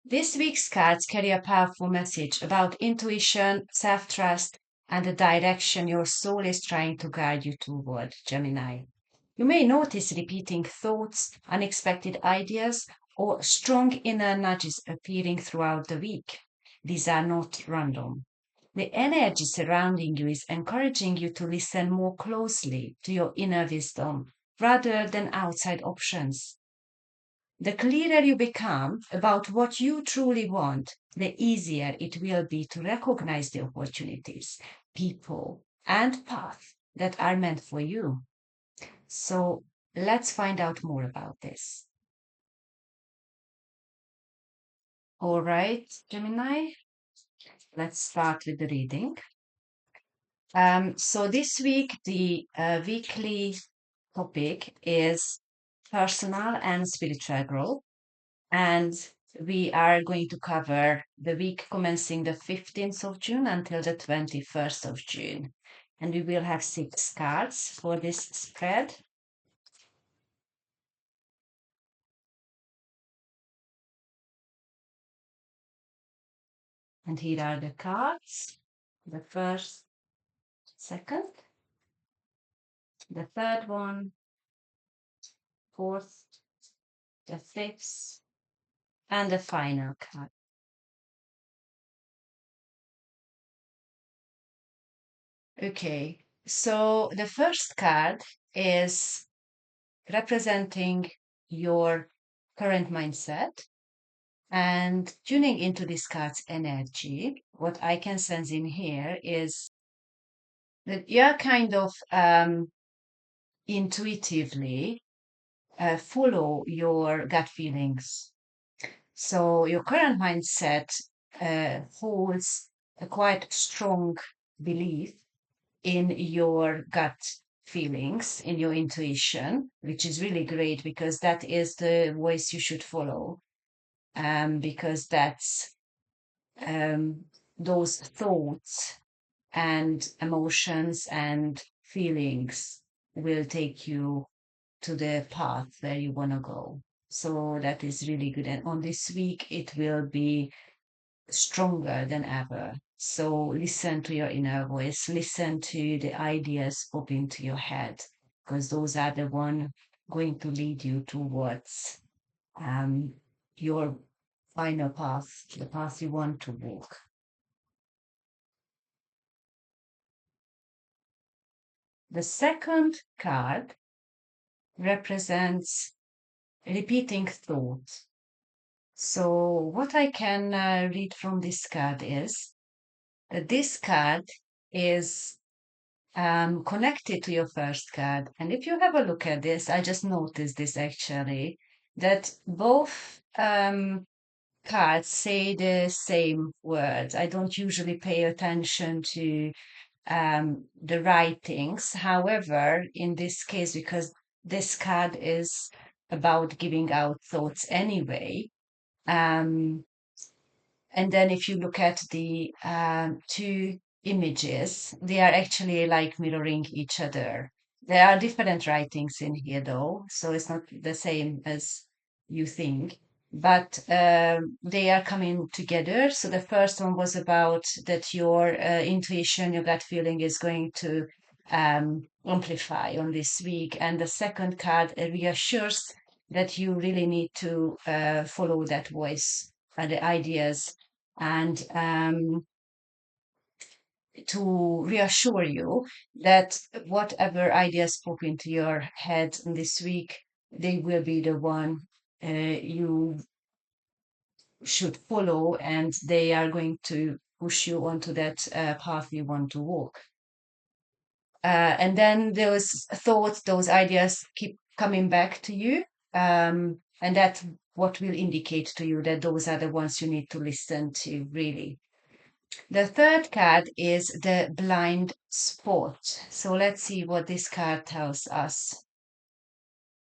This week's cards carry a powerful message about intuition, self trust, and the direction your soul is trying to guide you toward, Gemini. You may notice repeating thoughts, unexpected ideas, or strong inner nudges appearing throughout the week. These are not random. The energy surrounding you is encouraging you to listen more closely to your inner wisdom rather than outside options. The clearer you become about what you truly want, the easier it will be to recognize the opportunities, people, and paths that are meant for you. So let's find out more about this. All right, Gemini, let's start with the reading. So this week, the weekly topic is personal and spiritual growth. And we are going to cover the week commencing the 15th of June until the 21st of June. And we will have 6 cards for this spread. And here are the cards. The first, second, the third one, fourth, the fifth, and the final card. Okay, so the first card is representing your current mindset. And tuning into this card's energy, what I can sense in here is that you're kind of intuitively follow your gut feelings. So your current mindset holds a quite strong belief in your gut feelings, in your intuition, which is really great because that is the voice you should follow, because that's um, those thoughts and emotions and feelings will take you to the path where you want to go. So that is really good. And on this week, it will be stronger than ever. So listen to your inner voice, listen to the ideas pop into your head, because those are the one going to lead you towards um, your final path, the path you want to walk. The second card represents repeating thought. So, what I can read from this card is that this card is connected to your first card. And if you have a look at this, I just noticed this actually, that both cards say the same words. I don't usually pay attention to the writings. However, in this case, because this card is about giving out thoughts anyway, um, and then if you look at the two images, they are actually like mirroring each other. There are different writings in here, though, so it's not the same as you think. But they are coming together. So the first one was about that your intuition, your gut feeling is going to amplify on this week. And the second card reassures that you really need to follow that voice, the ideas, and to reassure you that whatever ideas pop into your head this week, they will be the one you should follow, and they are going to push you onto that path you want to walk. And then those thoughts, those ideas keep coming back to you. And that's what will indicate to you that those are the ones you need to listen to, really. The third card is the blind spot. So let's see what this card tells us.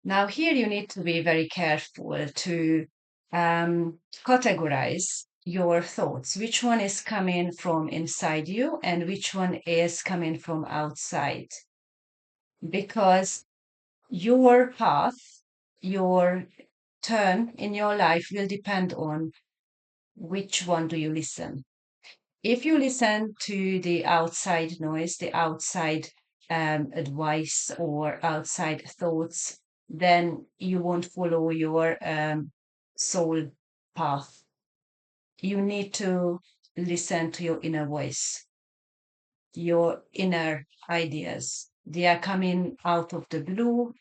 Now, here you need to be very careful to categorize your thoughts. Which one is coming from inside you and which one is coming from outside? Because your path, your turn in your life will depend on which one do you listen? If you listen to the outside noise, the outside advice or outside thoughts, then you won't follow your soul path. You need to listen to your inner voice, your inner ideas. They are coming out of the blue.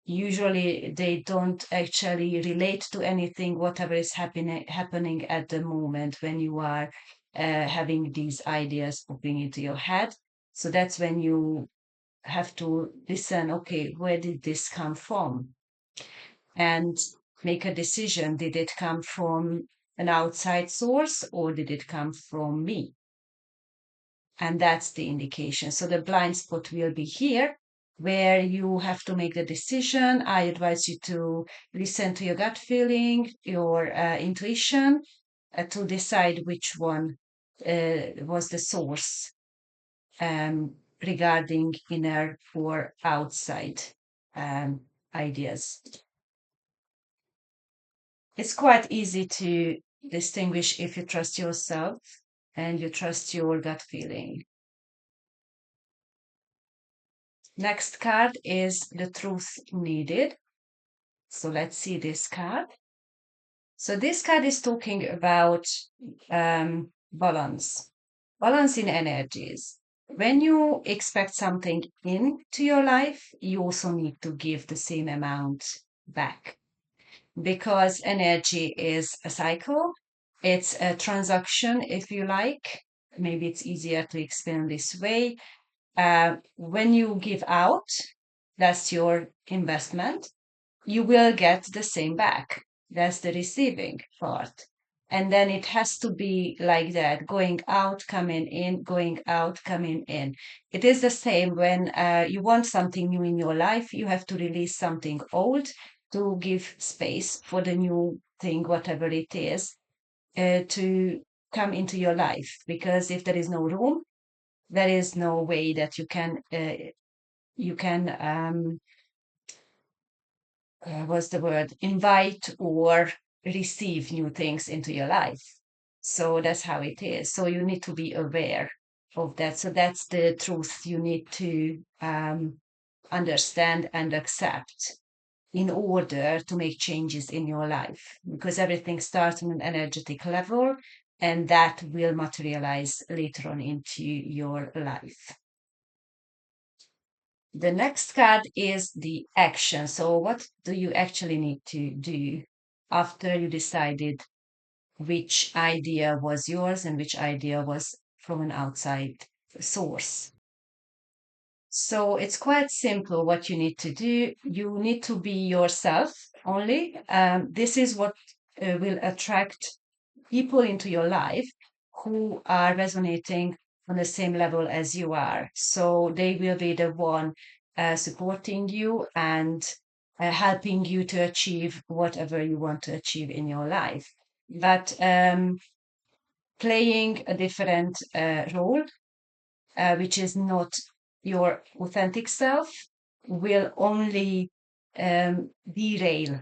Usually they don't actually relate to anything, whatever is happening at the moment when you are having these ideas popping into your head. So that's when you have to listen, okay, where did this come from? And make a decision. Did it come from an outside source or did it come from me? And that's the indication. So the blind spot will be here where you have to make the decision. I advise you to listen to your gut feeling, your intuition, to decide which one was the source regarding inner or outside um, ideas. It's quite easy to distinguish if you trust yourself and you trust your gut feeling. Next card is the truth needed. So let's see this card. So this card is talking about balance, balance in energies. When you expect something into your life, you also need to give the same amount back because energy is a cycle. It's a transaction, if you like. Maybe it's easier to explain this way. When you give out, that's your investment, you will get the same back. That's the receiving part. And then it has to be like that, going out, coming in, going out, coming in. It is the same when you want something new in your life, you have to release something old to give space for the new thing, whatever it is, to come into your life. Because if there is no room, there is no way that you can what's the word, invite or receive new things into your life. So that's how it is. So you need to be aware of that. So that's the truth you need to understand and accept in order to make changes in your life, because everything starts on an energetic level and that will materialize later on into your life. The next card is the action. So, what do you actually need to do after you decided which idea was yours and which idea was from an outside source? So, it's quite simple what you need to do. You need to be yourself only. This is what will attract people into your life who are resonating on the same level as you are. So they will be the one supporting you and helping you to achieve whatever you want to achieve in your life. But playing a different role, which is not your authentic self, will only derail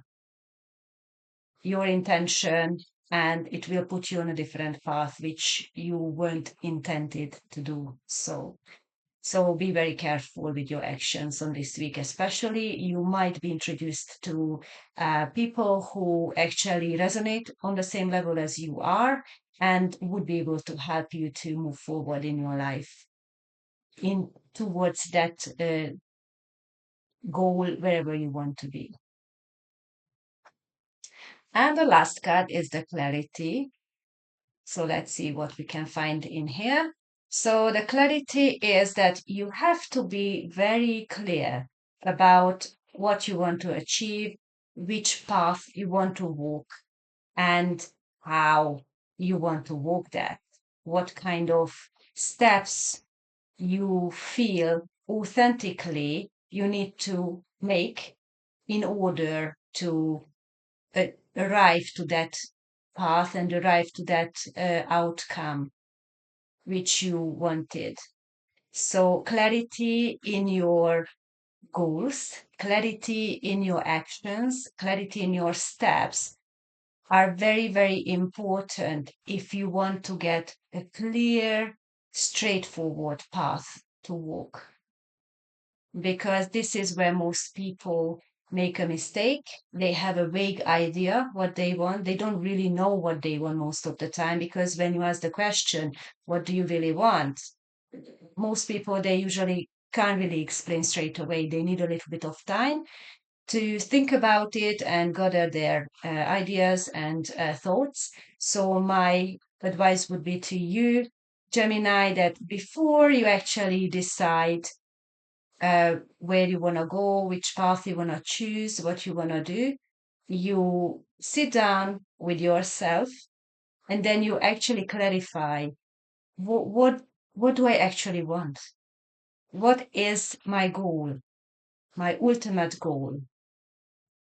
your intention and it will put you on a different path which you weren't intended to do so. So be very careful with your actions on this week, especially. You might be introduced to people who actually resonate on the same level as you are and would be able to help you to move forward in your life in towards that goal wherever you want to be. And the last card is the clarity. So let's see what we can find in here. So the clarity is that you have to be very clear about what you want to achieve, which path you want to walk, and how you want to walk that. What kind of steps you feel authentically you need to make in order to arrive to that path and arrive to that outcome which you wanted. So, clarity in your goals, clarity in your actions, clarity in your steps are very, very important if you want to get a clear, straightforward path to walk. Because this is where most people make a mistake. They have a vague idea what they want. They don't really know what they want most of the time, because when you ask the question, what do you really want? Most people, they usually can't really explain straight away. They need a little bit of time to think about it and gather their ideas and thoughts. So, my advice would be to you, Gemini, that before you actually decide where you want to go, which path you want to choose, what you want to do, you sit down with yourself and then you actually clarify what, what, what do I actually want? What is my goal, my ultimate goal?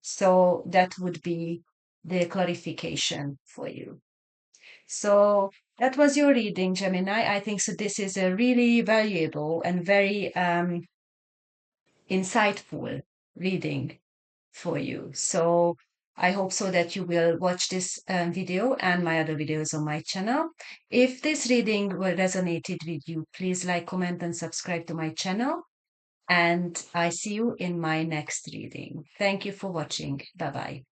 So that would be the clarification for you. So that was your reading, Gemini. I think so. This is a really valuable and very insightful reading for you. So I hope so that you will watch this video and my other videos on my channel. If this reading resonated with you, please like, comment, and subscribe to my channel. And I see you in my next reading. Thank you for watching. Bye bye.